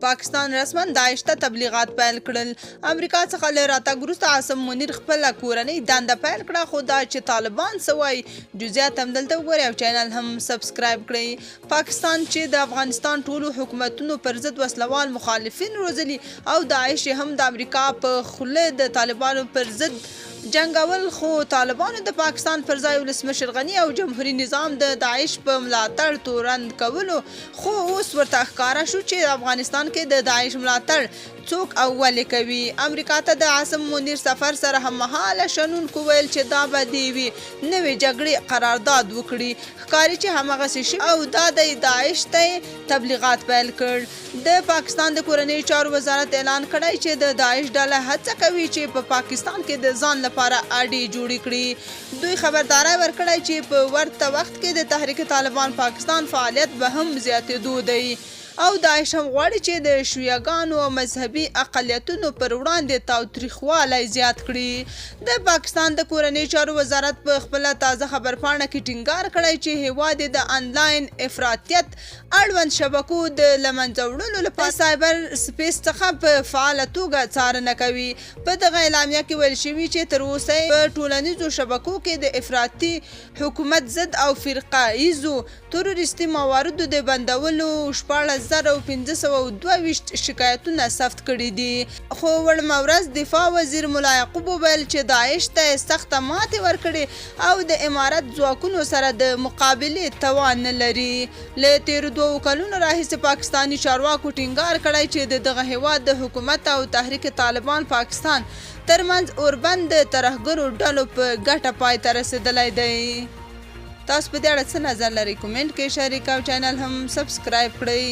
پاکستان رسما داعش ته تبلیغات پیل کړل. امریکا څخه له راتګ وروسته عاصم منیر خپله کورنۍ دنده پیل کړه، خو دا چې طالبان څه وایي جزئیات همدلته وګورئ او چینل هم سبسکرایب کړئ. پاکستان چې د افغانستان ټولو حکومتونو پر ضد وسلوال مخالفین روزلي او داعش هم د امریکا په خوله د طالبانو پر ضد جنگول، خو طالبانو د پاکستان پر ځای ولسمشر غني او جمهوریت نظام د داعش په ملاتړ تورن کولو، خو اوس ورته ښکاره شو چې افغانستان کې د داعش ملاتړ څوک او ولې کوي. امریکا ته د عاصم منیر سفر سره هممهاله شنونکو ویل چې دا به د یوې نوې جګړې قرارداد وکړي. ښکاري چې هماغسې شوي او دا د داعش ته تبلیغات پیل کړ. د پاکستان د کورنیو چارو وزارت اعلان کړی چې د داعش ډله هڅه کوي چې په پاکستان کې د ځان لپاره اډې جوړې کړي. دوی خبرداری ورکړی چې په ورته وخت کې د تحریک طالبان پاکستان فعالیت به هم زیاتېدو دی او داعش هم غواړي چې د شیعهګانو او مذهبي اقلیتونو پر وړاندې تاوتریخوالی زیات کړي. د پاکستان د کورنیو چارو وزارت په خپله تازه خبرپاڼه کې ټینګار کړی چې هیواد یې د انلاین افراطیت اړوند شبکو د له منځه وړلو لپاره سایبر سپیس څخه په فعاله توګه څارنه کوي. په دغه اعلامیه کې ویل شوي چې تر اوسه په ټولنیزو شبکو کې د افراطي حکومت ضد او فرقه ایزو تروریستي مواردو د بندولو 14522 شکایتونه ثبت کړي دي. خو وړمه ورځ دفاع وزیر ملا یعقوب ویل چې داعش ته سخته ماتې ورکړې او د امارت ځواکونو سره د مقابلې توان نه لري. له تیرو 2 کلونو راهیسې پاکستاني چارواکو ټینګار کړی چې د دغه هیواد د حکومت او تحریک طالبان پاکستان ترمنځ اوربند د ترهګرو ډلو په ګټه پای ته رسېدلی دی. تاسو په دې اړه څه نظر لرئ؟ کومنټ کې شریک او چینل هم سبسکرایب کړئ.